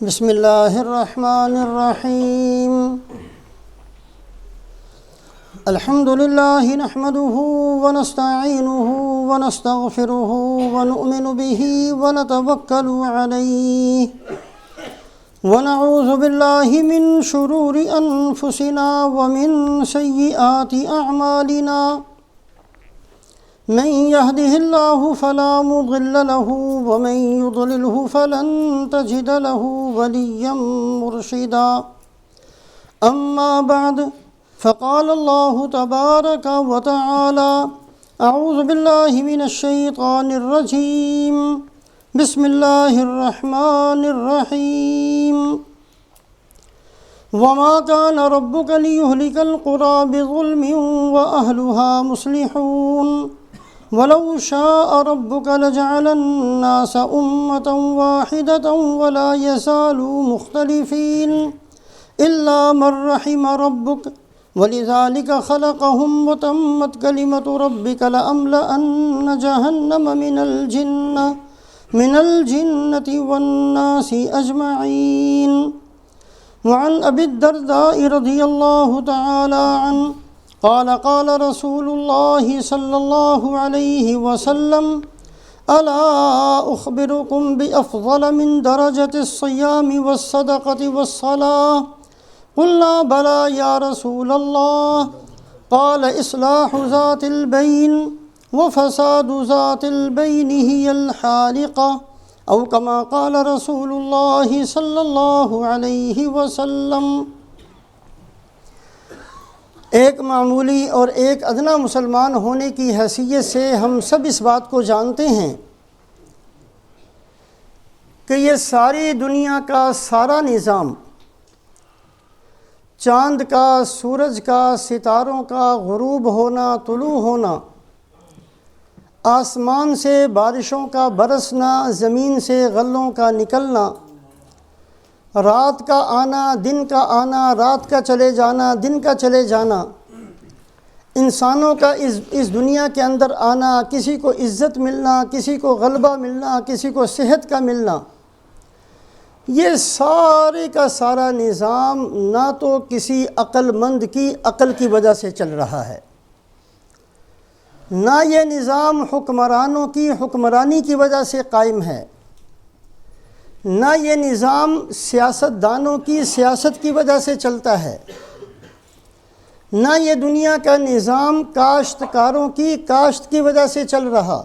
بسم اللہ الرحمن الرحیم الحمد للہ نحمده ونستعینه ونستغفره ونؤمن به ونتوکل علیہ ونعوذ باللہ من شرور انفسنا ومن سیئات اعمالنا من يهده الله فلا مضل له ومن يضلله فلن تجد له وليا مرشدا أما بعد فقال الله تبارك وتعالى أعوذ بالله من الشيطان الرجيم بسم الله الرحمن الرحيم وما كان ربك ليهلك القرى بظلم وأهلها مصلحون ولو شاء ربك لجعل الناس أمة واحدة ولا يزالوا مختلفين إلا من رحم ربك ولذلك خلقهم وتمت كلمة ربك لأملأن جهنم من الجنة والناس أجمعين وعن أبي الدرداء رضي الله تعالى عنه قال قال رسول الله صلى الله عليه وسلم ألا أخبركم بأفضل من درجة الصيام والصدقة والصلاة قلنا بلى يا رسول الله قال إصلاح ذات البين وفساد ذات البين هي الحالقة أو كما قال رسول الله صلى الله عليه وسلم۔ ایک معمولی اور ایک ادنا مسلمان ہونے کی حیثیت سے ہم سب اس بات کو جانتے ہیں کہ یہ ساری دنیا کا سارا نظام، چاند کا، سورج کا، ستاروں کا غروب ہونا، طلوع ہونا، آسمان سے بارشوں کا برسنا، زمین سے غلوں کا نکلنا، رات کا آنا، دن کا آنا، رات کا چلے جانا، دن کا چلے جانا، انسانوں کا اس دنیا کے اندر آنا، کسی کو عزت ملنا، کسی کو غلبہ ملنا، کسی کو صحت کا ملنا، یہ سارے کا سارا نظام نہ تو کسی عقل مند کی عقل کی وجہ سے چل رہا ہے، نہ یہ نظام حکمرانوں کی حکمرانی کی وجہ سے قائم ہے، نہ یہ نظام سیاست دانوں کی سیاست کی وجہ سے چلتا ہے، نہ یہ دنیا کا نظام کاشتکاروں کی کاشت کی وجہ سے چل رہا،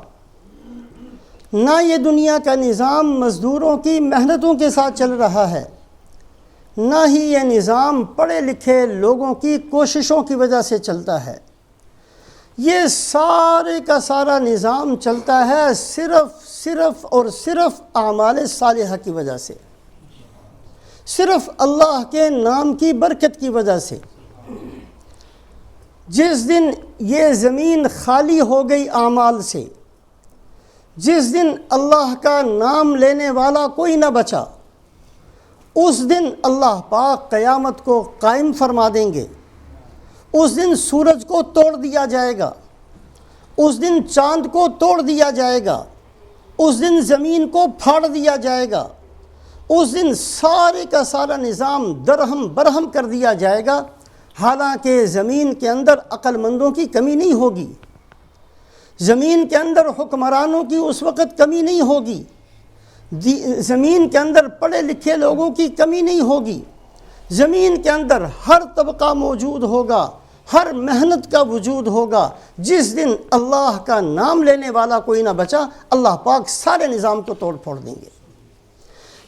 نہ یہ دنیا کا نظام مزدوروں کی محنتوں کے ساتھ چل رہا ہے، نہ ہی یہ نظام پڑھے لکھے لوگوں کی کوششوں کی وجہ سے چلتا ہے۔ یہ سارے کا سارا نظام چلتا ہے صرف اور صرف اعمال صالحہ کی وجہ سے، صرف اللہ کے نام کی برکت کی وجہ سے۔ جس دن یہ زمین خالی ہو گئی اعمال سے، جس دن اللہ کا نام لینے والا کوئی نہ بچا، اس دن اللہ پاک قیامت کو قائم فرما دیں گے۔ اس دن سورج کو توڑ دیا جائے گا، اس دن چاند کو توڑ دیا جائے گا، اس دن زمین کو پھاڑ دیا جائے گا، اس دن سارے کا سارا نظام درہم برہم کر دیا جائے گا، حالانکہ زمین کے اندر عقل مندوں کی کمی نہیں ہوگی، زمین کے اندر حکمرانوں کی اس وقت کمی نہیں ہوگی، زمین کے اندر پڑھے لکھے لوگوں کی کمی نہیں ہوگی، زمین کے اندر ہر طبقہ موجود ہوگا، ہر محنت کا وجود ہوگا۔ جس دن اللہ کا نام لینے والا کوئی نہ بچا، اللہ پاک سارے نظام کو توڑ پھوڑ دیں گے۔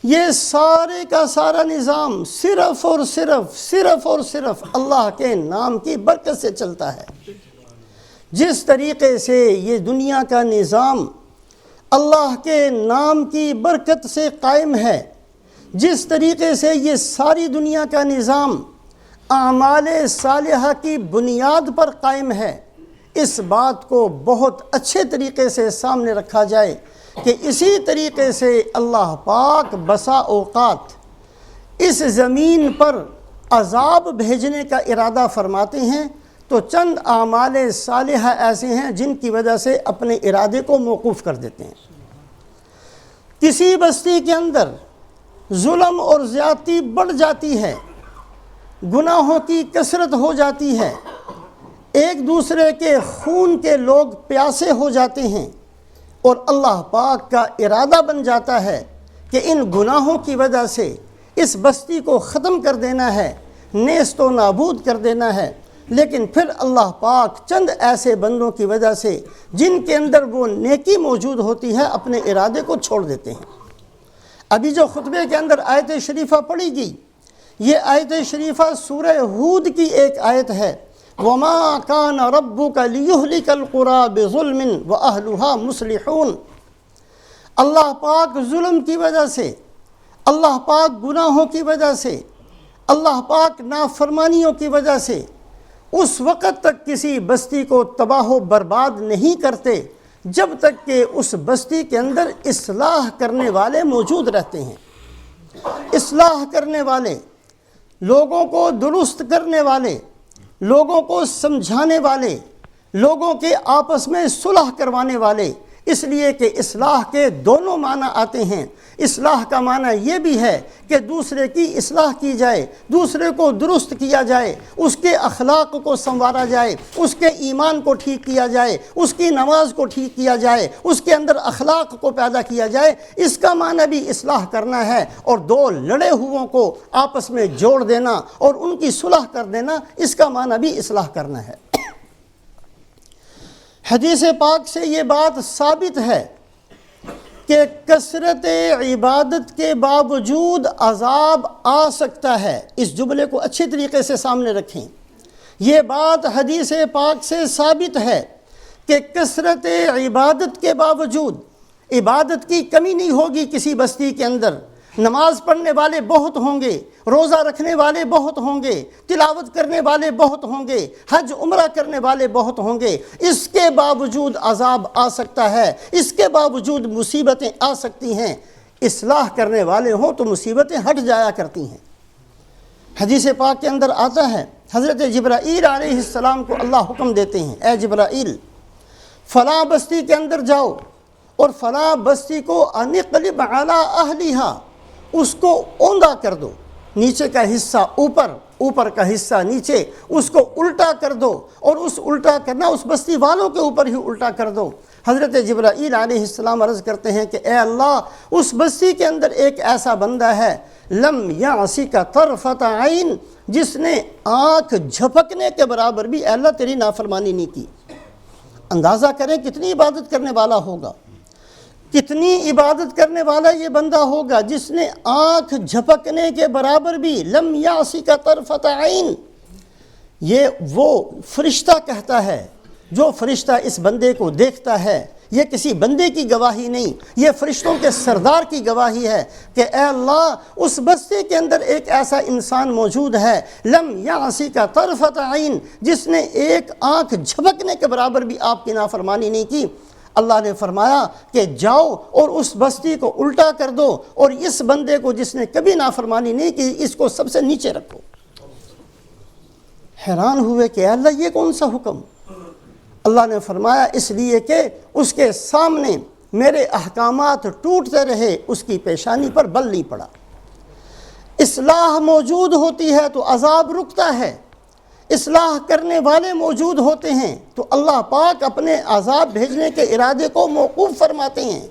یہ سارے کا سارا نظام صرف اور صرف اللہ کے نام کی برکت سے چلتا ہے۔ جس طریقے سے یہ دنیا کا نظام اللہ کے نام کی برکت سے قائم ہے، جس طریقے سے یہ ساری دنیا کا نظام اعمال صالحہ کی بنیاد پر قائم ہے، اس بات کو بہت اچھے طریقے سے سامنے رکھا جائے کہ اسی طریقے سے اللہ پاک بسا اوقات اس زمین پر عذاب بھیجنے کا ارادہ فرماتے ہیں تو چند اعمال صالحہ ایسے ہیں جن کی وجہ سے اپنے ارادے کو موقوف کر دیتے ہیں۔ کسی بستی کے اندر ظلم اور زیادتی بڑھ جاتی ہے، گناہوں کی کثرت ہو جاتی ہے، ایک دوسرے کے خون کے لوگ پیاسے ہو جاتے ہیں، اور اللہ پاک کا ارادہ بن جاتا ہے کہ ان گناہوں کی وجہ سے اس بستی کو ختم کر دینا ہے، نیست و نابود کر دینا ہے۔ لیکن پھر اللہ پاک چند ایسے بندوں کی وجہ سے جن کے اندر وہ نیکی موجود ہوتی ہے اپنے ارادے کو چھوڑ دیتے ہیں۔ ابھی جو خطبے کے اندر آیت شریفہ پڑھی گئی، یہ آیت شریفہ سورہ ہود کی ایک آیت ہے، وَمَا كَانَ رَبُّكَ لِيُهْلِكَ الْقُرَىٰ بِظُلْمٍ وَأَهْلُهَا مُصْلِحُونَ۔ اللہ پاک ظلم کی وجہ سے، اللہ پاک گناہوں کی وجہ سے، اللہ پاک نافرمانیوں کی وجہ سے اس وقت تک کسی بستی کو تباہ و برباد نہیں کرتے جب تک کہ اس بستی کے اندر اصلاح کرنے والے موجود رہتے ہیں۔ اصلاح کرنے والے، لوگوں کو درست کرنے والے، لوگوں کو سمجھانے والے، لوگوں کے آپس میں صلح کروانے والے، اس لیے کہ اصلاح کے دونوں معنی آتے ہیں۔ اصلاح کا معنی یہ بھی ہے کہ دوسرے کی اصلاح کی جائے، دوسرے کو درست کیا جائے، اس کے اخلاق کو سنوارا جائے، اس کے ایمان کو ٹھیک کیا جائے، اس کی نماز کو ٹھیک کیا جائے، اس کے اندر اخلاق کو پیدا کیا جائے۔ اس کا معنی بھی اصلاح کرنا ہے، اور دو لڑے ہوئوں کو آپس میں جوڑ دینا اور ان کی صلح کر دینا، اس کا معنی بھی اصلاح کرنا ہے۔ حدیث پاک سے یہ بات ثابت ہے کہ کثرت عبادت کے باوجود عذاب آ سکتا ہے۔ اس جملے کو اچھے طریقے سے سامنے رکھیں۔ یہ بات حدیث پاک سے ثابت ہے کہ کثرت عبادت کے باوجود عبادت کی کمی نہیں ہوگی کسی بستی کے اندر۔ نماز پڑھنے والے بہت ہوں گے، روزہ رکھنے والے بہت ہوں گے، تلاوت کرنے والے بہت ہوں گے، حج عمرہ کرنے والے بہت ہوں گے، اس کے باوجود عذاب آ سکتا ہے، اس کے باوجود مصیبتیں آ سکتی ہیں۔ اصلاح کرنے والے ہوں تو مصیبتیں ہٹ جایا کرتی ہیں۔ حدیث پاک کے اندر آتا ہے، حضرت جبرائیل علیہ السلام کو اللہ حکم دیتے ہیں، اے جبرائیل فلاں بستی کے اندر جاؤ اور فلاں بستی کو انقلب علی اہلہا، اس کو اوندا کر دو، نیچے کا حصہ اوپر، اوپر کا حصہ نیچے، اس کو الٹا کر دو، اور اس الٹا کرنا اس بستی والوں کے اوپر ہی الٹا کر دو۔ حضرت جبرائیل علیہ السلام عرض کرتے ہیں کہ اے اللہ، اس بستی کے اندر ایک ایسا بندہ ہے لم یعصک طرفۃ عین، جس نے آنکھ جھپکنے کے برابر بھی اے اللہ تیری نافرمانی نہیں کی۔ اندازہ کریں کتنی عبادت کرنے والا ہوگا، کتنی عبادت کرنے والا یہ بندہ ہوگا جس نے آنکھ جھپکنے کے برابر بھی لم یعصک طرفۃ عین۔ یہ وہ فرشتہ کہتا ہے، جو فرشتہ اس بندے کو دیکھتا ہے، یہ کسی بندے کی گواہی نہیں، یہ فرشتوں کے سردار کی گواہی ہے کہ اے اللہ، اس بستی کے اندر ایک ایسا انسان موجود ہے لم یعصک طرفۃ عین، جس نے ایک آنکھ جھپکنے کے برابر بھی آپ کی نافرمانی نہیں کی۔ اللہ نے فرمایا کہ جاؤ اور اس بستی کو الٹا کر دو، اور اس بندے کو جس نے کبھی نافرمانی نہیں کی، اس کو سب سے نیچے رکھو۔ حیران ہوئے کہ اللہ یہ کون سا حکم؟ اللہ نے فرمایا اس لیے کہ اس کے سامنے میرے احکامات ٹوٹتے رہے، اس کی پیشانی پر بل نہیں پڑا۔ اصلاح موجود ہوتی ہے تو عذاب رکتا ہے، اصلاح کرنے والے موجود ہوتے ہیں تو اللہ پاک اپنے عذاب بھیجنے کے ارادے کو موقوف فرماتے ہیں۔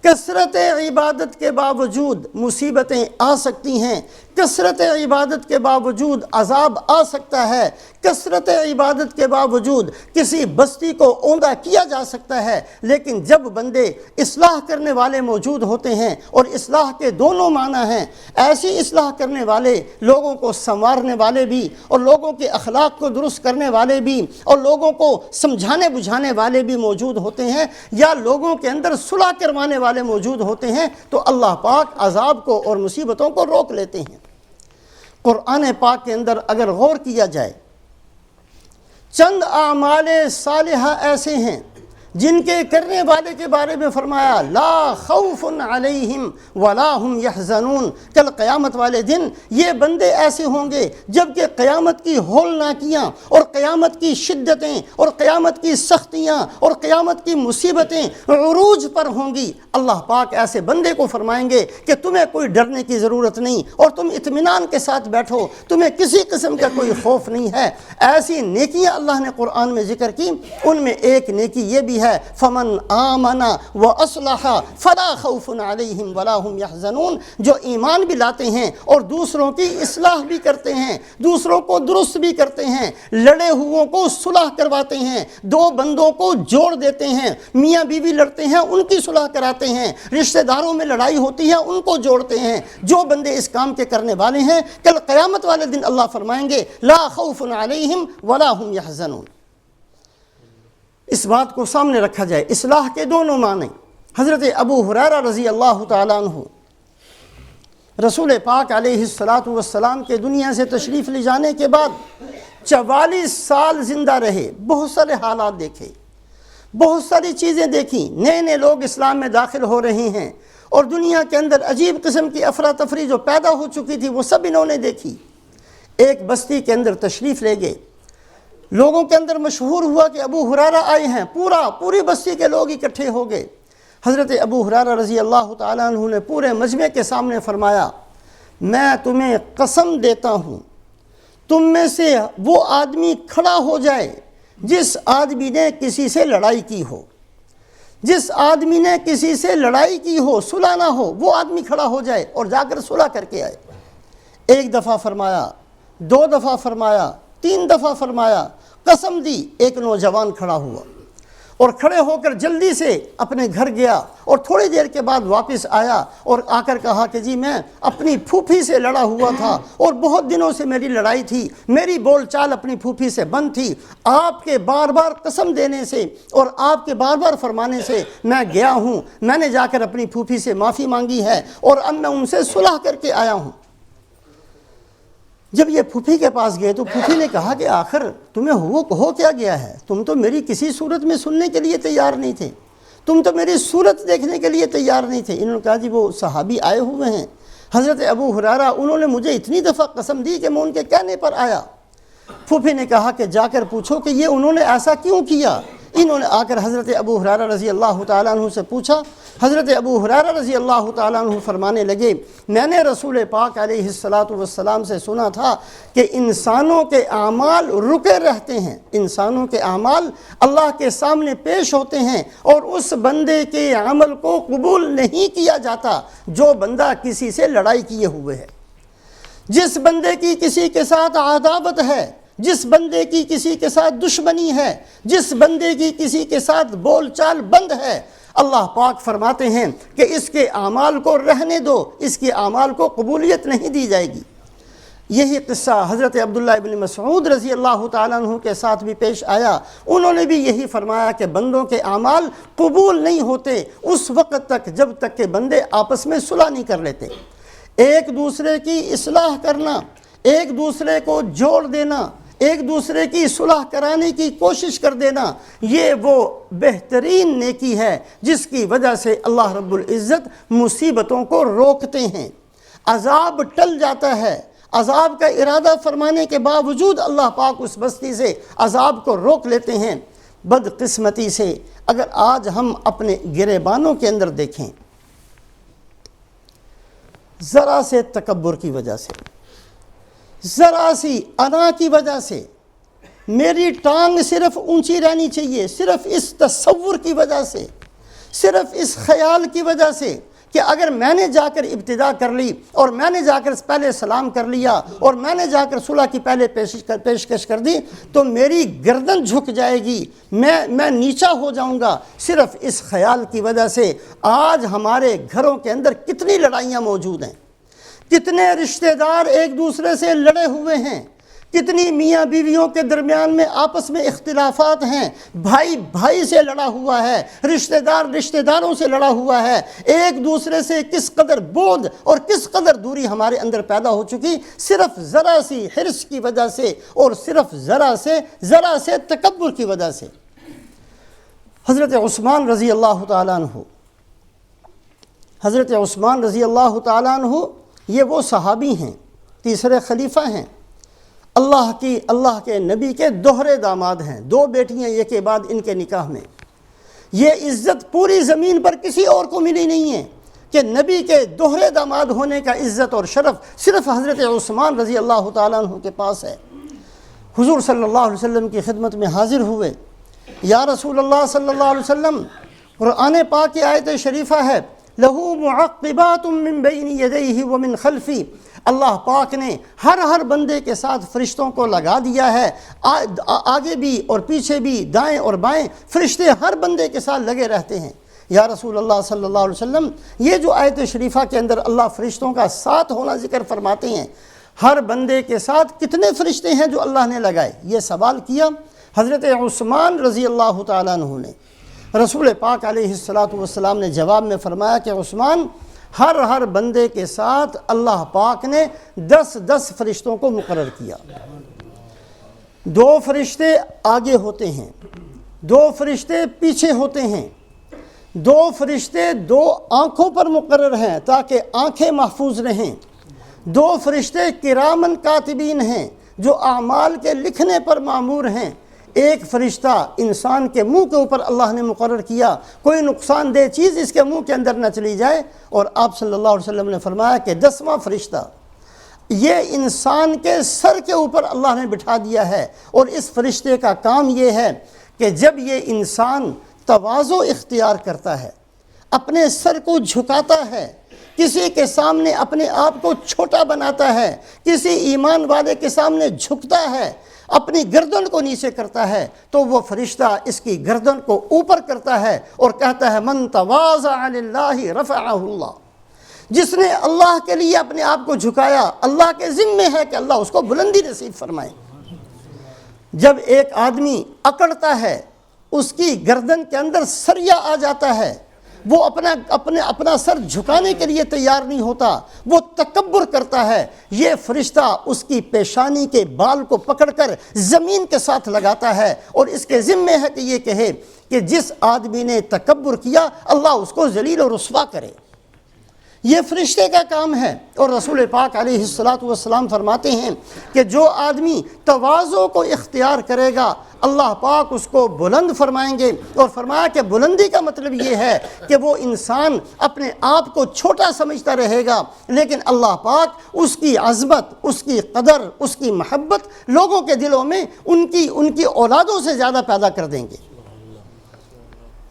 کثرت عبادت کے باوجود مصیبتیں آ سکتی ہیں، کثرت عبادت کے باوجود عذاب آ سکتا ہے، کثرت عبادت کے باوجود کسی بستی کو اوندا کیا جا سکتا ہے، لیکن جب بندے اصلاح کرنے والے موجود ہوتے ہیں، اور اصلاح کے دونوں معنی ہیں، ایسی اصلاح کرنے والے، لوگوں کو سنوارنے والے بھی، اور لوگوں کے اخلاق کو درست کرنے والے بھی، اور لوگوں کو سمجھانے بجھانے والے بھی موجود ہوتے ہیں، یا لوگوں کے اندر صلح کروانے والے موجود ہوتے ہیں، تو اللہ پاک عذاب کو اور مصیبتوں کو روک لیتے ہیں۔ قرآن پاک کے اندر اگر غور کیا جائے، چند اعمال صالحہ ایسے ہیں جن کے کرنے والے کے بارے میں فرمایا لا خوف علیہم ولا ہم یحزنون، کل قیامت والے دن یہ بندے ایسے ہوں گے جبکہ قیامت کی ہولناکیاں اور قیامت کی شدتیں اور قیامت کی سختیاں اور قیامت کی مصیبتیں عروج پر ہوں گی۔ اللہ پاک ایسے بندے کو فرمائیں گے کہ تمہیں کوئی ڈرنے کی ضرورت نہیں اور تم اطمینان کے ساتھ بیٹھو، تمہیں کسی قسم کا کوئی خوف نہیں ہے۔ ایسی نیکیاں اللہ نے قرآن میں ذکر کی، ان میں ایک نیکی یہ بھی ہے فمن آمن واصلح فلا خوف علیہم ولا ہم یحزنون، جو ایمان بھی لاتے ہیں اور دوسروں کی اصلاح بھی کرتے ہیں، دوسروں کو درست بھی کرتے ہیں، لڑے ہوئوں کو صلح کرواتے ہیں، دو بندوں کو جوڑ دیتے ہیں، میاں بیوی لڑتے ہیں ان کی صلح کراتے ہیں، رشتہ داروں میں لڑائی ہوتی ہے ان کو جوڑتے ہیں، جو بندے اس کام کے کرنے والے ہیں کل قیامت والے دن اللہ فرمائیں گے لا خوف علیہم ولا ہم یحزنون۔ اس بات کو سامنے رکھا جائے، اصلاح کے دونوں معنی۔ حضرت ابو ہریرہ رضی اللہ تعالیٰ عنہ رسول پاک علیہ السلام کے دنیا سے تشریف لے جانے کے بعد 44 سال زندہ رہے، بہت سارے حالات دیکھے، بہت ساری چیزیں دیکھیں، نئے نئے لوگ اسلام میں داخل ہو رہے ہیں اور دنیا کے اندر عجیب قسم کی افراتفری جو پیدا ہو چکی تھی وہ سب انہوں نے دیکھی۔ ایک بستی کے اندر تشریف لے گئے، لوگوں کے اندر مشہور ہوا کہ ابو ہریرہ آئے ہیں، پوری بستی کے لوگ اکٹھے ہو گئے۔ حضرت ابو ہریرہ رضی اللہ تعالیٰ عنہ نے پورے مجمع کے سامنے فرمایا میں تمہیں قسم دیتا ہوں تم میں سے وہ آدمی کھڑا ہو جائے جس آدمی نے کسی سے لڑائی کی ہو، جس آدمی نے کسی سے لڑائی کی ہو، صلح نہ ہو، وہ آدمی کھڑا ہو جائے اور جا کر صلح کر کے آئے۔ ایک دفعہ فرمایا، 2 دفعہ فرمایا، 3 دفعہ فرمایا، قسم دی۔ ایک نوجوان کھڑا ہوا اور کھڑے ہو کر جلدی سے اپنے گھر گیا اور تھوڑی دیر کے بعد واپس آیا اور آ کر کہا کہ جی میں اپنی پھوپھی سے لڑا ہوا تھا اور بہت دنوں سے میری لڑائی تھی، میری بول چال اپنی پھوپھی سے بند تھی، آپ کے بار بار قسم دینے سے اور آپ کے بار بار فرمانے سے میں گیا ہوں، میں نے جا کر اپنی پھوپھی سے معافی مانگی ہے اور اب میں ان سے صلح کر کے آیا ہوں۔ جب یہ پھوپھی کے پاس گئے تو پھوپھی نے کہا کہ آخر تمہیں ہو کیا گیا ہے؟ تم تو میری کسی صورت میں سننے کے لیے تیار نہیں تھے، تم تو میری صورت دیکھنے کے لیے تیار نہیں تھے۔ انہوں نے کہا جی وہ صحابی آئے ہوئے ہیں حضرت ابو ہریرہ، انہوں نے مجھے اتنی دفعہ قسم دی کہ میں ان کے کہنے پر آیا۔ پھوپھی نے کہا کہ جا کر پوچھو کہ یہ انہوں نے ایسا کیوں کیا۔ انہوں نے آ کر حضرت ابو ہریرہ رضی اللہ تعالیٰ عنہ سے پوچھا۔ حضرت ابو ہریرہ رضی اللہ تعالیٰ عنہ فرمانے لگے میں نے رسول پاک علیہ السلام سے سنا تھا کہ انسانوں کے اعمال رکے رہتے ہیں، انسانوں کے اعمال اللہ کے سامنے پیش ہوتے ہیں اور اس بندے کے عمل کو قبول نہیں کیا جاتا جو بندہ کسی سے لڑائی کیے ہوئے ہے۔ جس بندے کی کسی کے ساتھ عداوت ہے، جس بندے کی کسی کے ساتھ دشمنی ہے، جس بندے کی کسی کے ساتھ بول چال بند ہے، اللہ پاک فرماتے ہیں کہ اس کے اعمال کو رہنے دو، اس کے اعمال کو قبولیت نہیں دی جائے گی۔ یہی قصہ حضرت عبداللہ ابن مسعود رضی اللہ تعالیٰ عنہ کے ساتھ بھی پیش آیا، انہوں نے بھی یہی فرمایا کہ بندوں کے اعمال قبول نہیں ہوتے اس وقت تک جب تک کہ بندے آپس میں صلح نہیں کر لیتے۔ ایک دوسرے کی اصلاح کرنا، ایک دوسرے کو جوڑ دینا، ایک دوسرے کی صلح کرانے کی کوشش کر دینا، یہ وہ بہترین نیکی ہے جس کی وجہ سے اللہ رب العزت مصیبتوں کو روکتے ہیں، عذاب ٹل جاتا ہے۔ عذاب کا ارادہ فرمانے کے باوجود اللہ پاک اس بستی سے عذاب کو روک لیتے ہیں۔ بدقسمتی سے اگر آج ہم اپنے گریبانوں کے اندر دیکھیں، ذرا سے تکبر کی وجہ سے، ذرا سی انا کی وجہ سے، میری ٹانگ صرف اونچی رہنی چاہیے، صرف اس تصور کی وجہ سے، صرف اس خیال کی وجہ سے کہ اگر میں نے جا کر ابتدا کر لی اور میں نے جا کر پہلے سلام کر لیا اور میں نے جا کر صلح کی پہلے پیشکش کر دی تو میری گردن جھک جائے گی، میں نیچا ہو جاؤں گا۔ صرف اس خیال کی وجہ سے آج ہمارے گھروں کے اندر کتنی لڑائیاں موجود ہیں، کتنے رشتہ دار ایک دوسرے سے لڑے ہوئے ہیں، کتنی میاں بیویوں کے درمیان میں آپس میں اختلافات ہیں، بھائی بھائی سے لڑا ہوا ہے، رشتہ دار رشتہ داروں سے لڑا ہوا ہے، ایک دوسرے سے کس قدر بغض اور کس قدر دوری ہمارے اندر پیدا ہو چکی، صرف ذرا سی حرص کی وجہ سے اور صرف ذرا سے تکبر کی وجہ سے۔ حضرت عثمان رضی اللہ تعالیٰ عنہ، حضرت عثمان رضی اللہ تعالیٰ عنہ یہ وہ صحابی ہیں، تیسرے خلیفہ ہیں، اللہ کے نبی کے دوہرے داماد ہیں، 2 بیٹیاں ایک کے بعد ان کے نکاح میں۔ یہ عزت پوری زمین پر کسی اور کو ملی نہیں ہے کہ نبی کے دوہرے داماد ہونے کا عزت اور شرف صرف حضرت عثمان رضی اللہ تعالیٰ عنہ کے پاس ہے۔ حضور صلی اللہ علیہ وسلم کی خدمت میں حاضر ہوئے، یا رسول اللہ صلی اللہ علیہ وسلم، قرآن پاک کی آیت شریفہ ہے لَهُ مُعَقِّبَاتٌ مِّن بَيْنِ يَدَيْهِ وَمِن خَلْفِهِ، اللہ پاک نے ہر بندے کے ساتھ فرشتوں کو لگا دیا ہے، آگے بھی اور پیچھے بھی، دائیں اور بائیں، فرشتے ہر بندے کے ساتھ لگے رہتے ہیں۔ یا رسول اللہ صلی اللہ علیہ وسلم، یہ جو آیت شریفہ کے اندر اللہ فرشتوں کا ساتھ ہونا ذکر فرماتے ہیں، ہر بندے کے ساتھ کتنے فرشتے ہیں جو اللہ نے لگائے؟ یہ سوال کیا حضرت عثمان رضی اللہ تعالیٰ عنہ نے۔ رسول پاک علیہ السلام نے جواب میں فرمایا کہ عثمان، ہر بندے کے ساتھ اللہ پاک نے 10 فرشتوں کو مقرر کیا۔ 2 فرشتے آگے ہوتے ہیں، 2 فرشتے پیچھے ہوتے ہیں، 2 فرشتے 2 آنکھوں پر مقرر ہیں تاکہ آنکھیں محفوظ رہیں، 2 فرشتے کرامن کاتبین ہیں جو اعمال کے لکھنے پر مامور ہیں، 1 فرشتہ انسان کے منہ کے اوپر اللہ نے مقرر کیا، کوئی نقصان دہ چیز اس کے منہ کے اندر نہ چلی جائے، اور آپ صلی اللہ علیہ وسلم نے فرمایا کہ 10واں فرشتہ یہ انسان کے سر کے اوپر اللہ نے بٹھا دیا ہے، اور اس فرشتے کا کام یہ ہے کہ جب یہ انسان تواضع اختیار کرتا ہے، اپنے سر کو جھکاتا ہے، کسی کے سامنے اپنے آپ کو چھوٹا بناتا ہے، کسی ایمان والے کے سامنے جھکتا ہے، اپنی گردن کو نیچے کرتا ہے، تو وہ فرشتہ اس کی گردن کو اوپر کرتا ہے اور کہتا ہے من تواضع للہ رفعہ اللہ، جس نے اللہ کے لیے اپنے آپ کو جھکایا، اللہ کے ذمے ہے کہ اللہ اس کو بلندی نصیب فرمائے۔ جب ایک آدمی اکڑتا ہے، اس کی گردن کے اندر سریا آ جاتا ہے، وہ اپنا سر جھکانے کے لیے تیار نہیں ہوتا، وہ تکبر کرتا ہے، یہ فرشتہ اس کی پیشانی کے بال کو پکڑ کر زمین کے ساتھ لگاتا ہے، اور اس کے ذمے ہے کہ یہ کہے کہ جس آدمی نے تکبر کیا اللہ اس کو ذلیل و رسوا کرے۔ یہ فرشتے کا کام ہے، اور رسول پاک علیہ السلام فرماتے ہیں کہ جو آدمی تواضع کو اختیار کرے گا اللہ پاک اس کو بلند فرمائیں گے، اور فرمایا کہ بلندی کا مطلب یہ ہے کہ وہ انسان اپنے آپ کو چھوٹا سمجھتا رہے گا، لیکن اللہ پاک اس کی عظمت، اس کی قدر، اس کی محبت لوگوں کے دلوں میں ان کی اولادوں سے زیادہ پیدا کر دیں گے۔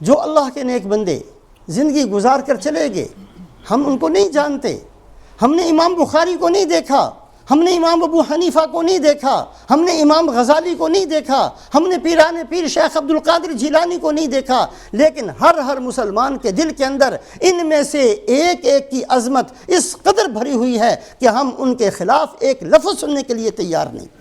جو اللہ کے نیک بندے زندگی گزار کر چلے گئے، ہم ان کو نہیں جانتے، ہم نے امام بخاری کو نہیں دیکھا، ہم نے امام ابو حنیفہ کو نہیں دیکھا، ہم نے امام غزالی کو نہیں دیکھا، ہم نے پیر شیخ عبد القادر جیلانی کو نہیں دیکھا، لیکن ہر مسلمان کے دل کے اندر ان میں سے ایک کی عظمت اس قدر بھری ہوئی ہے کہ ہم ان کے خلاف ایک لفظ سننے کے لیے تیار نہیں۔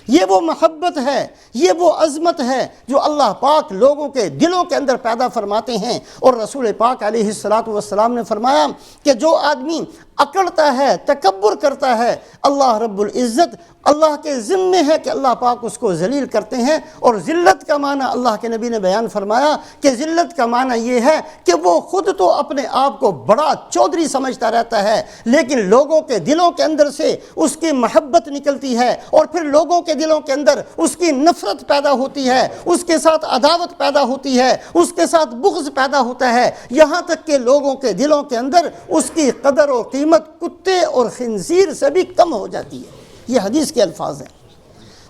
یہ وہ محبت ہے، یہ وہ عظمت ہے جو اللہ پاک لوگوں کے دلوں کے اندر پیدا فرماتے ہیں، اور رسول پاک علیہ السلام نے فرمایا کہ جو آدمی اکڑتا ہے، تکبر کرتا ہے، اللہ رب العزت اللہ کے ذمے ہے کہ اللہ پاک اس کو ذلیل کرتے ہیں۔ اور ذلت کا معنی اللہ کے نبی نے بیان فرمایا کہ ذلت کا معنی یہ ہے کہ وہ خود تو اپنے آپ کو بڑا چودھری سمجھتا رہتا ہے، لیکن لوگوں کے دلوں کے اندر سے اس کی محبت نکلتی ہے، اور پھر لوگوں کے دلوں کے اندر اس کی نفرت پیدا ہوتی ہے، اس کے ساتھ عداوت پیدا ہوتی ہے، اس کے ساتھ بغض پیدا ہوتا ہے، یہاں تک کہ لوگوں کے دلوں کے اندر اس کی قدر و قیمت کتے اور خنزیر سے بھی کم ہو جاتی ہے۔ یہ حدیث کے الفاظ ہیں۔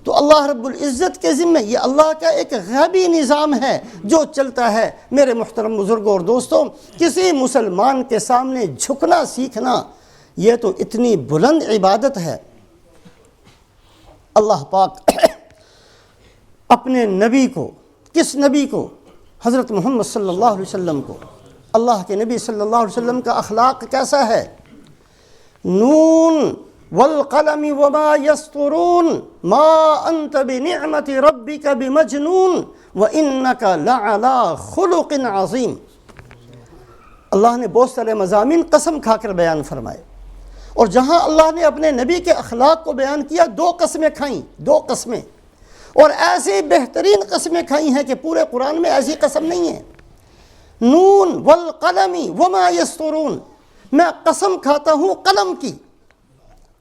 تو اللہ رب العزت کے ذمہ یہ اللہ کا ایک غیبی نظام ہے جو چلتا ہے۔ میرے محترم بزرگوں اور دوستوں، کسی مسلمان کے سامنے جھکنا سیکھنا یہ تو اتنی بلند عبادت ہے۔ اللہ پاک اپنے نبی کو، کس نبی کو؟ حضرت محمد صلی اللہ علیہ وسلم کو۔ اللہ کے نبی صلی اللہ علیہ وسلم کا اخلاق کیسا ہے؟ نون والقلم وما يسطرون ما انت بنعمت ربك بمجنون وانك لعلى خلق عظیم۔ اللہ نے بہت سارے مضامین قسم کھا کر بیان فرمائے، اور جہاں اللہ نے اپنے نبی کے اخلاق کو بیان کیا 2 قسمیں کھائیں، 2 قسمیں، اور ایسی بہترین قسمیں کھائی ہیں کہ پورے قرآن میں ایسی قسم نہیں ہے۔ نون والقلم وما یسطرون، میں قسم کھاتا ہوں قلم کی۔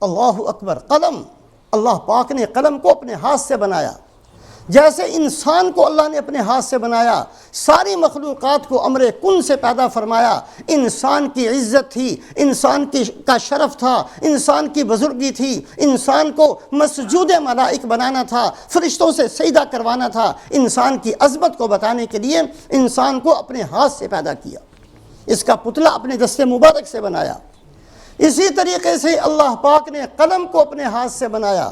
اللہ اکبر، قلم، اللہ پاک نے قلم کو اپنے ہاتھ سے بنایا، جیسے انسان کو اللہ نے اپنے ہاتھ سے بنایا، ساری مخلوقات کو امر کن سے پیدا فرمایا۔ انسان کی عزت تھی، انسان کا شرف تھا، انسان کی بزرگی تھی، انسان کو مسجود ملائک بنانا تھا، فرشتوں سے سجدہ کروانا تھا۔ انسان کی عظمت کو بتانے کے لیے انسان کو اپنے ہاتھ سے پیدا کیا، اس کا پتلا اپنے دست مبارک سے بنایا۔ اسی طریقے سے اللہ پاک نے قلم کو اپنے ہاتھ سے بنایا،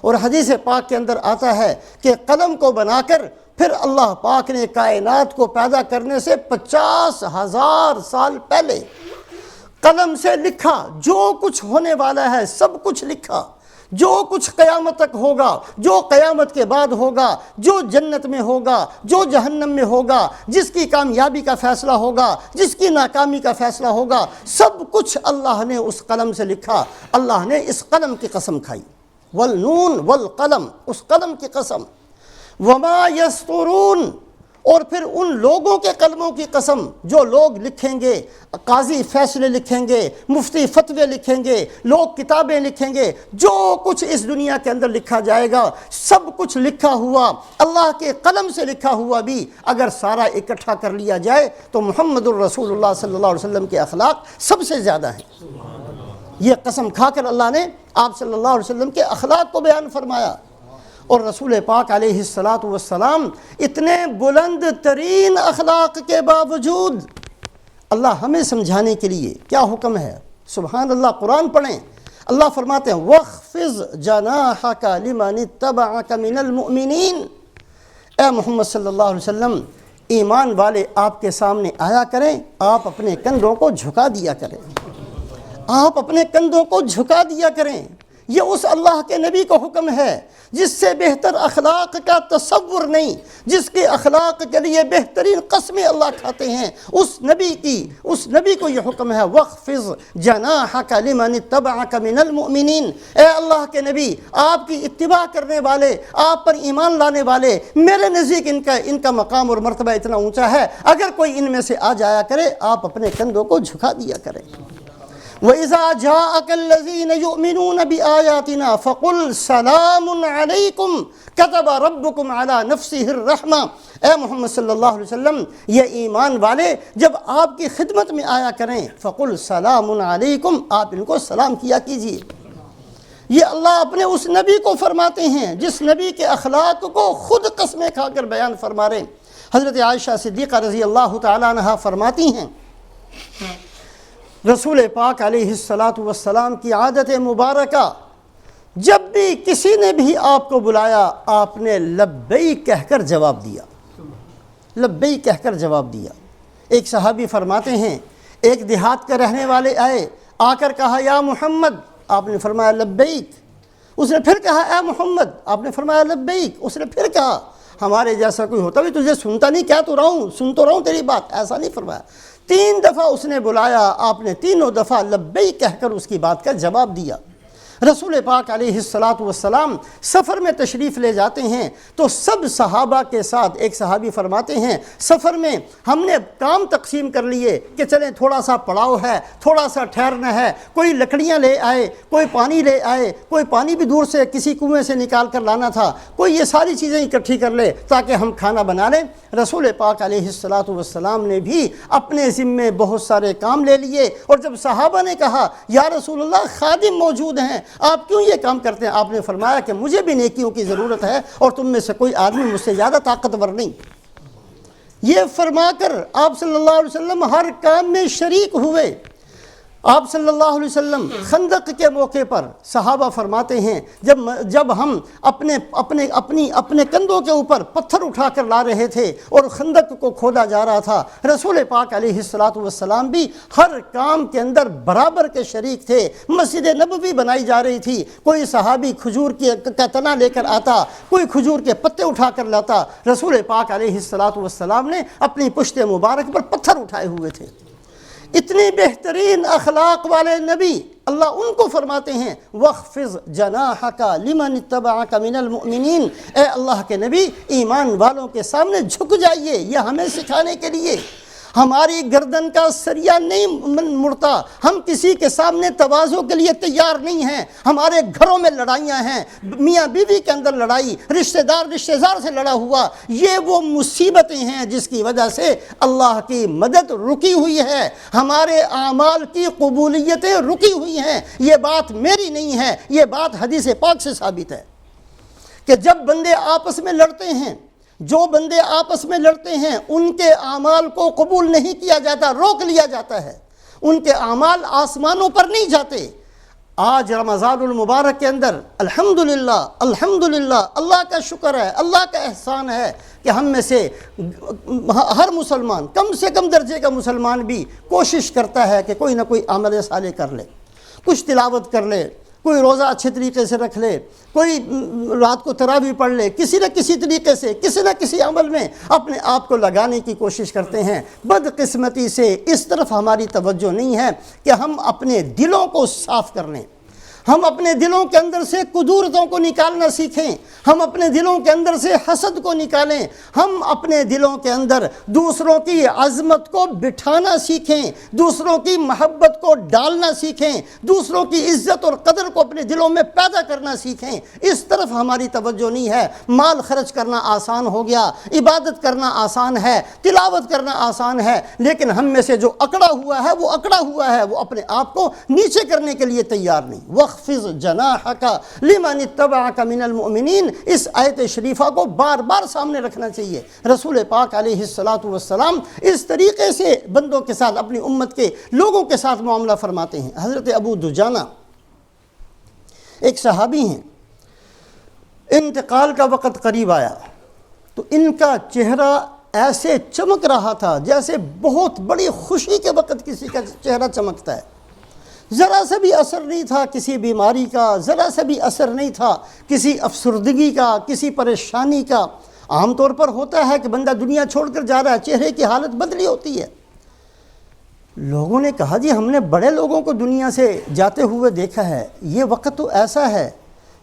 اور حدیث پاک کے اندر آتا ہے کہ قلم کو بنا کر پھر اللہ پاک نے کائنات کو پیدا کرنے سے 50,000 سال پہلے قلم سے لکھا، جو کچھ ہونے والا ہے سب کچھ لکھا، جو کچھ قیامت تک ہوگا، جو قیامت کے بعد ہوگا، جو جنت میں ہوگا، جو جہنم میں ہوگا، جس کی کامیابی کا فیصلہ ہوگا، جس کی ناکامی کا فیصلہ ہوگا، سب کچھ اللہ نے اس قلم سے لکھا۔ اللہ نے اس قلم کی قسم کھائی، والنون والقلم، اس قلم کی قسم، وما یسطرون، اور پھر ان لوگوں کے قلموں کی قسم جو لوگ لکھیں گے، قاضی فیصلے لکھیں گے، مفتی فتوے لکھیں گے، لوگ کتابیں لکھیں گے، جو کچھ اس دنیا کے اندر لکھا جائے گا سب کچھ لکھا ہوا اللہ کے قلم سے لکھا ہوا بھی اگر سارا اکٹھا کر لیا جائے تو محمد الرسول اللہ صلی اللہ علیہ وسلم کے اخلاق سب سے زیادہ ہیں۔ یہ قسم کھا کر اللہ نے آپ صلی اللہ علیہ وسلم کے اخلاق کو بیان فرمایا، اور رسول پاک علیہ السلام اتنے بلند ترین اخلاق کے باوجود اللہ ہمیں سمجھانے کے لیے کیا حکم ہے، سبحان اللہ، قرآن پڑھیں، اللہ فرماتے ہیں وَاخْفِضْ جَنَاحَكَ لِمَنِ اتَّبَعَكَ مِنَ الْمُؤْمِنِينَ، اے محمد صلی اللہ علیہ وسلم، ایمان والے آپ کے سامنے آیا کریں، آپ اپنے کندھوں کو جھکا دیا کریں، آپ اپنے کندھوں کو جھکا دیا کریں۔ یہ اس اللہ کے نبی کو حکم ہے جس سے بہتر اخلاق کا تصور نہیں، جس کے اخلاق کے لیے بہترین قسمیں اللہ کھاتے ہیں، اس نبی کو یہ حکم ہے وَاخْفِضْ جَنَاحَكَ لِمَنِ اتَّبَعَكَ مِنَ الْمُؤْمِنِينَ، اے اللہ کے نبی، آپ کی اتباع کرنے والے، آپ پر ایمان لانے والے، میرے نزدیک ان کا مقام اور مرتبہ اتنا اونچا ہے، اگر کوئی ان میں سے آ جایا کرے آپ اپنے کندھوں کو جھکا دیا کریں۔ وَإِذَا جَاءَكَ الَّذِينَ يُؤْمِنُونَ بِآيَاتِنَا فَقُلْ سَلَامٌ عَلَيْكُمْ كَتَبَ رَبُّكُمْ عَلَى نَفْسِهِ الرَّحْمَةِ، اے محمد صلی اللہ علیہ وسلم، یہ ایمان والے جب آپ کی خدمت میں آیا کریں فَقُلْ سَلَامٌ عَلَيْكُمْ، آپ ان کو سلام کیا کیجئے۔ یہ اللہ اپنے اس نبی کو فرماتے ہیں جس نبی کے اخلاق کو خود قسمیں کھا کر بیان فرما رہے ہیں۔ حضرت عائشہ صدیقہ رضی اللہ تعالیٰ عنہا فرماتی ہیں رسول پاک علیہ السلام کی عادت مبارکہ، جب بھی کسی نے بھی آپ کو بلایا آپ نے لبیک کہہ کر جواب دیا، لبیک کہہ کر جواب دیا۔ ایک صحابی فرماتے ہیں ایک دیہات کے رہنے والے آئے، آ کر کہا یا محمد، آپ نے فرمایا لبیک، اس نے پھر کہا اے محمد، آپ نے فرمایا لبیک، اس نے پھر کہا ہمارے جیسا کوئی ہوتا بھی تجھے سنتا نہیں کیا، تو رہا ہوں، سن تو رہا ہوں تیری بات، ایسا نہیں فرمایا۔ 3 دفعہ اس نے بلایا، آپ نے تینوں دفعہ لبیک کہہ کر اس کی بات کا جواب دیا۔ رسول پاک علیہ السلام سفر میں تشریف لے جاتے ہیں تو سب صحابہ کے ساتھ، ایک صحابی فرماتے ہیں سفر میں ہم نے کام تقسیم کر لیے کہ چلیں تھوڑا سا پڑاؤ ہے، تھوڑا سا ٹھہرنا ہے، کوئی لکڑیاں لے آئے، کوئی پانی لے آئے، کوئی پانی بھی دور سے کسی کنویں سے نکال کر لانا تھا، کوئی یہ ساری چیزیں اکٹھی کر لے تاکہ ہم کھانا بنا لیں۔ رسول پاک علیہ السلام نے بھی اپنے ذمے بہت سارے کام لے لیے، اور جب صحابہ نے کہا یا رسول اللہ خادم موجود ہیں، آپ کیوں یہ کام کرتے ہیں، آپ نے فرمایا کہ مجھے بھی نیکیوں کی ضرورت ہے اور تم میں سے کوئی آدمی مجھ سے زیادہ طاقتور نہیں۔ یہ فرما کر آپ صلی اللہ علیہ وسلم ہر کام میں شریک ہوئے۔ آپ صلی اللہ علیہ وسلم خندق کے موقع پر صحابہ فرماتے ہیں جب ہم اپنے کندھوں کے اوپر پتھر اٹھا کر لا رہے تھے اور خندق کو کھودا جا رہا تھا، رسول پاک علیہ السلام بھی ہر کام کے اندر برابر کے شریک تھے۔ مسجد نبوی بنائی جا رہی تھی، کوئی صحابی کھجور کا تنا لے کر آتا، کوئی کھجور کے پتے اٹھا کر لاتا، رسول پاک علیہ السلام نے اپنی پشت مبارک پر پتھر اٹھائے ہوئے تھے۔ اتنی بہترین اخلاق والے نبی اللہ ان کو فرماتے ہیں وَاخْفِضْ جَنَاحَكَ لِمَنِ اتَّبَعَكَ مِنَ الْمُؤْمِنِينَ، اے اللہ کے نبی ایمان والوں کے سامنے جھک جائیے، یہ ہمیں سکھانے کے لیے ہماری گردن کا سریا نہیں مڑتا، ہم کسی کے سامنے تواضع کے لیے تیار نہیں ہیں، ہمارے گھروں میں لڑائیاں ہیں، میاں بیوی کے اندر لڑائی، رشتہ دار سے لڑا ہوا، یہ وہ مصیبتیں ہیں جس کی وجہ سے اللہ کی مدد رکی ہوئی ہے، ہمارے اعمال کی قبولیتیں رکی ہوئی ہیں۔ یہ بات میری نہیں ہے، یہ بات حدیث پاک سے ثابت ہے کہ جب بندے آپس میں لڑتے ہیں، جو بندے آپس میں لڑتے ہیں ان کے اعمال کو قبول نہیں کیا جاتا، روک لیا جاتا ہے، ان کے اعمال آسمانوں پر نہیں جاتے۔ آج رمضان المبارک کے اندر الحمدللہ اللہ کا شکر ہے، اللہ کا احسان ہے کہ ہم میں سے ہر مسلمان، کم سے کم درجے کا مسلمان بھی کوشش کرتا ہے کہ کوئی نہ کوئی عمل صالح کر لے، کچھ تلاوت کر لے، کوئی روزہ اچھے طریقے سے رکھ لے، کوئی رات کو تراویح پڑھ لے، کسی نہ کسی طریقے سے کسی نہ کسی عمل میں اپنے آپ کو لگانے کی کوشش کرتے ہیں۔ بدقسمتی سے اس طرف ہماری توجہ نہیں ہے کہ ہم اپنے دلوں کو صاف کر لیں، ہم اپنے دلوں کے اندر سے کدورتوں کو نکالنا سیکھیں، ہم اپنے دلوں کے اندر سے حسد کو نکالیں، ہم اپنے دلوں کے اندر دوسروں کی عظمت کو بٹھانا سیکھیں، دوسروں کی محبت کو ڈالنا سیکھیں، دوسروں کی عزت اور قدر کو اپنے دلوں میں پیدا کرنا سیکھیں۔ اس طرف ہماری توجہ نہیں ہے۔ مال خرچ کرنا آسان ہو گیا، عبادت کرنا آسان ہے، تلاوت کرنا آسان ہے، لیکن ہم میں سے جو اکڑا ہوا ہے وہ اپنے آپ کو نیچے کرنے کے لیے تیار نہیں۔ وَاخْفِضْ جَنَاحَكَ لِمَنِ اتَّبَعَكَ مِنَ الْمُؤْمِنِينَ، اس آیت شریفہ کو بار بار سامنے رکھنا چاہیے۔ رسول پاک علیہ السلام اس طریقے سے بندوں کے ساتھ، اپنی امت کے لوگوں کے ساتھ معاملہ فرماتے ہیں۔ حضرت ابو دجانہ ایک صحابی ہیں، انتقال کا وقت قریب آیا تو ان کا چہرہ ایسے چمک رہا تھا جیسے بہت بڑی خوشی کے وقت کسی کا چہرہ چمکتا ہے، ذرا سا بھی اثر نہیں تھا کسی بیماری کا، ذرا سا بھی اثر نہیں تھا کسی افسردگی کا، کسی پریشانی کا۔ عام طور پر ہوتا ہے کہ بندہ دنیا چھوڑ کر جا رہا ہے، چہرے کی حالت بدلی ہوتی ہے۔ لوگوں نے کہا جی ہم نے بڑے لوگوں کو دنیا سے جاتے ہوئے دیکھا ہے، یہ وقت تو ایسا ہے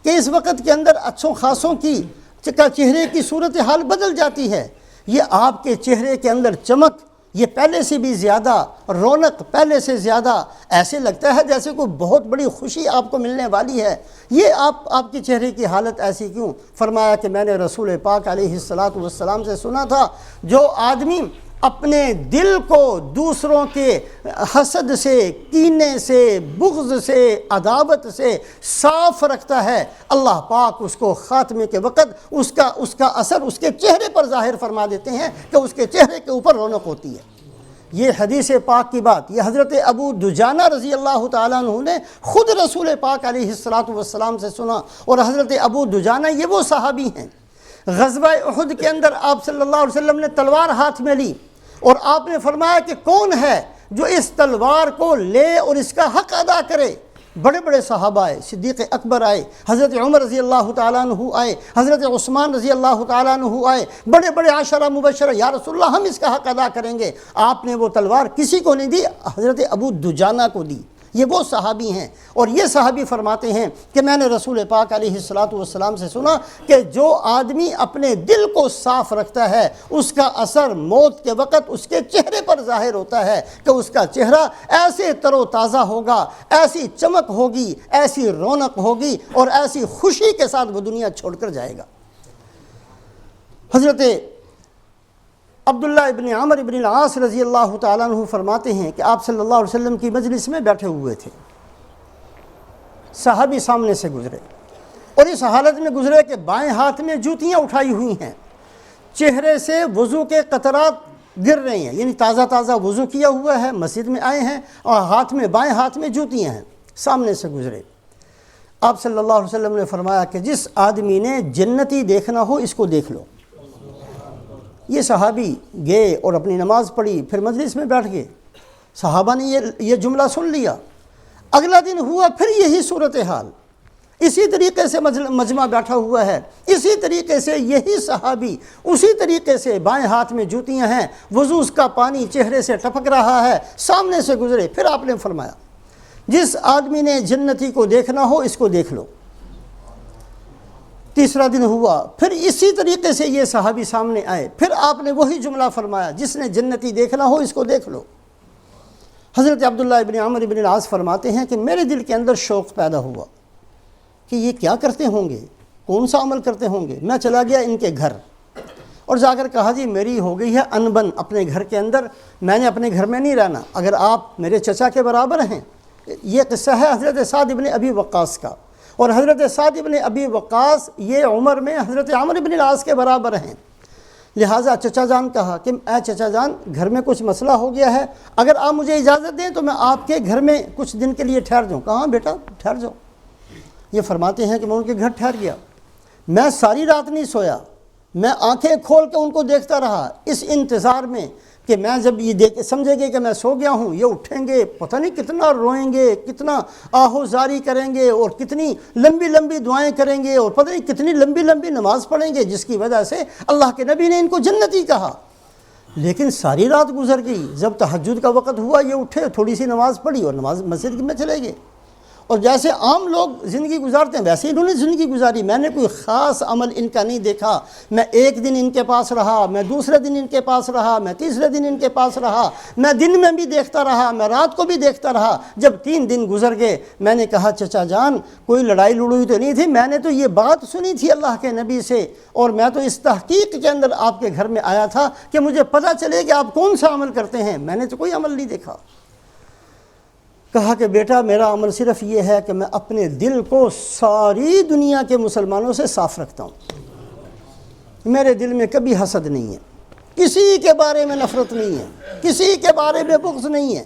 کہ اس وقت کے اندر اچھوں خاصوں کی چہرے کی صورتحال بدل جاتی ہے، یہ آپ کے چہرے کے اندر چمک، یہ پہلے سے بھی زیادہ رونق، پہلے سے زیادہ ایسے لگتا ہے جیسے کوئی بہت بڑی خوشی آپ کو ملنے والی ہے، یہ آپ کے چہرے کی حالت ایسی کیوں؟ فرمایا کہ میں نے رسول پاک علیہ السلام سے سنا تھا، جو آدمی اپنے دل کو دوسروں کے حسد سے، کینے سے، بغض سے، عداوت سے صاف رکھتا ہے، اللہ پاک اس کو خاتمے کے وقت اس کا اثر اس کے چہرے پر ظاہر فرما دیتے ہیں کہ اس کے چہرے کے اوپر رونق ہوتی ہے۔ یہ حدیث پاک کی بات، یہ حضرت ابو دجانہ رضی اللہ تعالیٰ عنہ نے خود رسول پاک علیہ السلام سے سنا، اور حضرت ابو دجانہ یہ وہ صحابی ہیں، غزوہ احد کے اندر آپ صلی اللہ علیہ وسلم نے تلوار ہاتھ میں لی اور آپ نے فرمایا کہ کون ہے جو اس تلوار کو لے اور اس کا حق ادا کرے؟ بڑے بڑے صحابہ آئے، صدیق اکبر آئے، حضرت عمر رضی اللہ تعالیٰ عنہ آئے، حضرت عثمان رضی اللہ تعالیٰ عنہ آئے، بڑے بڑے عشرہ مبشرہ، یا رسول اللہ ہم اس کا حق ادا کریں گے۔ آپ نے وہ تلوار کسی کو نہیں دی، حضرت ابو دجانہ کو دی۔ یہ وہ صحابی ہیں، اور یہ صحابی فرماتے ہیں کہ میں نے رسول پاک علیہ السلام سے سنا کہ جو آدمی اپنے دل کو صاف رکھتا ہے اس کا اثر موت کے وقت اس کے چہرے پر ظاہر ہوتا ہے کہ اس کا چہرہ ایسے تر و تازہ ہوگا، ایسی چمک ہوگی، ایسی رونق ہوگی، اور ایسی خوشی کے ساتھ وہ دنیا چھوڑ کر جائے گا۔ حضرت عبداللہ ابن عمر ابن العاص رضی اللہ تعالیٰ عنہ فرماتے ہیں کہ آپ صلی اللہ علیہ وسلم کی مجلس میں بیٹھے ہوئے تھے، صحابی سامنے سے گزرے اور اس حالت میں گزرے کہ بائیں ہاتھ میں جوتیاں اٹھائی ہوئی ہیں، چہرے سے وضو کے قطرات گر رہے ہیں، یعنی تازہ وضو کیا ہوا ہے، مسجد میں آئے ہیں اور بائیں ہاتھ میں جوتیاں ہیں، سامنے سے گزرے۔ آپ صلی اللہ علیہ وسلم نے فرمایا کہ جس آدمی نے جنتی دیکھنا ہو اس کو دیکھ لو۔ یہ صحابی گئے اور اپنی نماز پڑھی، پھر مجلس میں بیٹھ گئے۔ صحابہ نے یہ جملہ سن لیا، اگلا دن ہوا پھر یہی صورتحال، اسی طریقے سے مجمع بیٹھا ہوا ہے، اسی طریقے سے یہی صحابی اسی طریقے سے بائیں ہاتھ میں جوتیاں ہیں، وضو کا پانی چہرے سے ٹپک رہا ہے، سامنے سے گزرے۔ پھر آپ نے فرمایا جس آدمی نے جنتی کو دیکھنا ہو اس کو دیکھ لو۔ تیسرا دن ہوا، پھر اسی طریقے سے یہ صحابی سامنے آئے، پھر آپ نے وہی جملہ فرمایا، جس نے جنتی دیکھنا ہو اس کو دیکھ لو۔ حضرت عبداللہ ابن عمرو ابن العاص فرماتے ہیں کہ میرے دل کے اندر شوق پیدا ہوا کہ یہ کیا کرتے ہوں گے، کون سا عمل کرتے ہوں گے۔ میں چلا گیا ان کے گھر اور جا کر کہا جی میری ہو گئی ہے انبن اپنے گھر کے اندر، میں نے اپنے گھر میں نہیں رہنا، اگر آپ میرے چچا کے برابر ہیں۔ یہ قصہ ہے حضرت سعد ابن ابی وقاص کا، اور حضرت سعد ابن ابی وقاص یہ عمر میں حضرت عمرو ابن العاص کے برابر ہیں، لہٰذا چچا جان کہا کہ اے چچا جان گھر میں کچھ مسئلہ ہو گیا ہے، اگر آپ مجھے اجازت دیں تو میں آپ کے گھر میں کچھ دن کے لیے ٹھہر جاؤں۔ کہاں بیٹا ٹھہر جاؤ۔ یہ فرماتے ہیں کہ میں ان کے گھر ٹھہر گیا، میں ساری رات نہیں سویا، میں آنکھیں کھول کے ان کو دیکھتا رہا، اس انتظار میں کہ میں جب یہ سمجھے گے کہ میں سو گیا ہوں، یہ اٹھیں گے، پتہ نہیں کتنا روئیں گے، کتنا آہوزاری کریں گے، اور کتنی لمبی لمبی دعائیں کریں گے، اور پتہ نہیں کتنی لمبی لمبی نماز پڑھیں گے، جس کی وجہ سے اللہ کے نبی نے ان کو جنتی کہا۔ لیکن ساری رات گزر گئی، جب تہجد کا وقت ہوا یہ اٹھے، تھوڑی سی نماز پڑھی اور نماز مسجد میں چلے گئے، اور جیسے عام لوگ زندگی گزارتے ہیں ویسے انہوں نے زندگی گزاری۔ میں نے کوئی خاص عمل ان کا نہیں دیکھا، میں ایک دن ان کے پاس رہا، میں دوسرے دن ان کے پاس رہا، میں تیسرے دن ان کے پاس رہا، میں دن میں بھی دیکھتا رہا، میں رات کو بھی دیکھتا رہا۔ جب 3 دن گزر گئے میں نے کہا چچا جان کوئی لڑائی لڑوئی تو نہیں تھی، میں نے تو یہ بات سنی تھی اللہ کے نبی سے، اور میں تو اس تحقیق کے اندر آپ کے گھر میں آیا تھا کہ مجھے پتہ چلے کہ آپ کون سا عمل کرتے ہیں، میں نے تو کوئی عمل نہیں دیکھا۔ کہا کہ بیٹا میرا عمل صرف یہ ہے کہ میں اپنے دل کو ساری دنیا کے مسلمانوں سے صاف رکھتا ہوں، میرے دل میں کبھی حسد نہیں ہے، کسی کے بارے میں نفرت نہیں ہے، کسی کے بارے میں بغض نہیں ہے،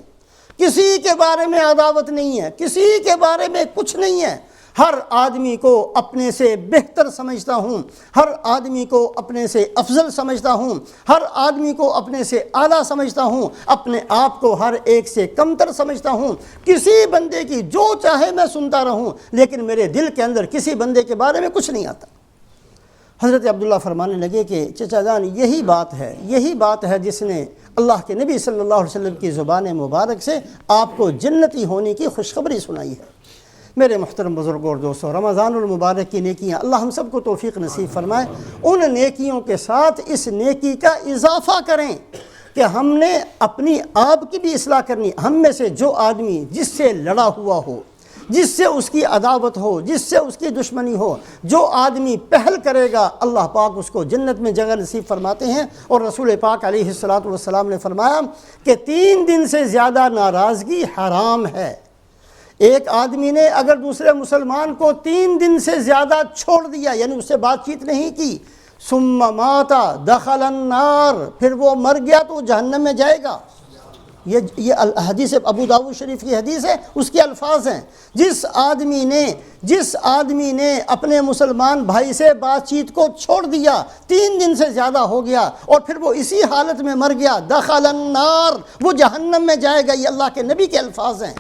کسی کے بارے میں عداوت نہیں ہے، کسی کے بارے میں کچھ نہیں ہے۔ ہر آدمی کو اپنے سے بہتر سمجھتا ہوں، ہر آدمی کو اپنے سے افضل سمجھتا ہوں، ہر آدمی کو اپنے سے اعلیٰ سمجھتا ہوں، اپنے آپ کو ہر ایک سے کمتر سمجھتا ہوں۔ کسی بندے کی جو چاہے میں سنتا رہوں، لیکن میرے دل کے اندر کسی بندے کے بارے میں کچھ نہیں آتا۔ حضرت عبداللہ فرمانے لگے کہ چچا جان یہی بات ہے جس نے اللہ کے نبی صلی اللہ علیہ وسلم کی زبان مبارک سے آپ کو جنتی ہونے کی خوشخبری سنائی ہے۔ میرے محترم بزرگوں اور دوستوں، رمضان المبارک کی نیکیاں اللہ ہم سب کو توفیق نصیب فرمائے، ان نیکیوں کے ساتھ اس نیکی کا اضافہ کریں کہ ہم نے اپنی آپ کی بھی اصلاح کرنی۔ ہم میں سے جو آدمی جس سے لڑا ہوا ہو، جس سے اس کی عداوت ہو، جس سے اس کی دشمنی ہو، جو آدمی پہل کرے گا اللہ پاک اس کو جنت میں جگہ نصیب فرماتے ہیں۔ اور رسول پاک علیہ السلام نے فرمایا کہ 3 دن سے زیادہ ناراضگی حرام ہے۔ ایک آدمی نے اگر دوسرے مسلمان کو 3 دن سے زیادہ چھوڑ دیا، یعنی اس سے بات چیت نہیں کی، ثم مات دخل النار، پھر وہ مر گیا تو جہنم میں جائے گا۔ یہ حدیث ابو داؤد شریف کی حدیث ہے، اس کے الفاظ ہیں، جس آدمی نے اپنے مسلمان بھائی سے بات چیت کو چھوڑ دیا، 3 دن سے زیادہ ہو گیا، اور پھر وہ اسی حالت میں مر گیا، دخل النار، وہ جہنم میں جائے گا۔ یہ اللہ کے نبی کے الفاظ ہیں۔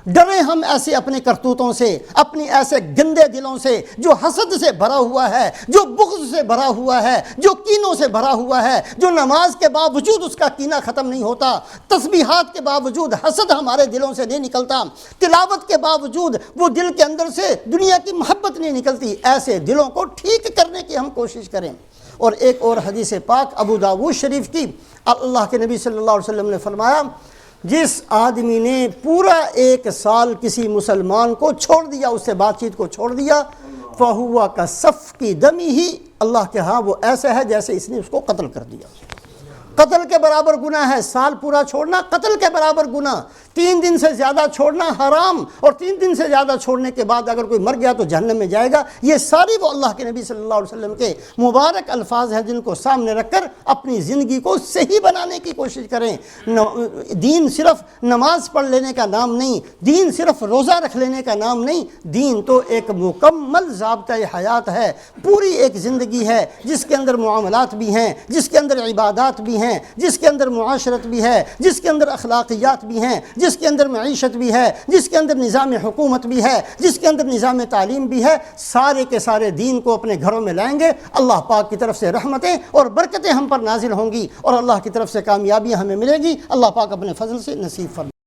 ڈریں ہم ایسے اپنے کرتوتوں سے، اپنی ایسے گندے دلوں سے جو حسد سے بھرا ہوا ہے، جو بغض سے بھرا ہوا ہے، جو کینوں سے بھرا ہوا ہے، جو نماز کے باوجود اس کا کینہ ختم نہیں ہوتا، تسبیحات کے باوجود حسد ہمارے دلوں سے نہیں نکلتا، تلاوت کے باوجود وہ دل کے اندر سے دنیا کی محبت نہیں نکلتی۔ ایسے دلوں کو ٹھیک کرنے کی ہم کوشش کریں۔ اور ایک اور حدیث پاک ابو داؤد شریف کی، اللہ کے نبی صلی اللہ علیہ وسلم نے فرمایا جس آدمی نے پورا 1 سال کسی مسلمان کو چھوڑ دیا، اس سے بات چیت کو چھوڑ دیا، فَهُوَ كَصَفْكِ دَمِهِ، اللہ کے ہاں وہ ایسا ہے جیسے اس نے اس کو قتل کر دیا۔ قتل کے برابر گناہ ہے، سال پورا چھوڑنا قتل کے برابر گناہ، 3 دن سے زیادہ چھوڑنا حرام، اور 3 دن سے زیادہ چھوڑنے کے بعد اگر کوئی مر گیا تو جہنم میں جائے گا۔ یہ ساری وہ اللہ کے نبی صلی اللہ علیہ وسلم کے مبارک الفاظ ہیں جن کو سامنے رکھ کر اپنی زندگی کو صحیح بنانے کی کوشش کریں۔ دین صرف نماز پڑھ لینے کا نام نہیں، دین صرف روزہ رکھ لینے کا نام نہیں، دین تو ایک مکمل ضابطۂ حیات ہے، پوری ایک زندگی ہے جس کے اندر معاملات بھی ہیں، جس کے اندر عبادات بھی ہیں، جس کے اندر معاشرت بھی ہے، جس کے اندر اخلاقیات بھی ہیں، جس کے اندر معیشت بھی ہے، جس کے اندر نظام حکومت بھی ہے، جس کے اندر نظام تعلیم بھی ہے۔ سارے کے سارے دین کو اپنے گھروں میں لائیں گے، اللہ پاک کی طرف سے رحمتیں اور برکتیں ہم پر نازل ہوں گی، اور اللہ کی طرف سے کامیابیاں ہمیں ملے گی۔ اللہ پاک اپنے فضل سے نصیب فرمائے۔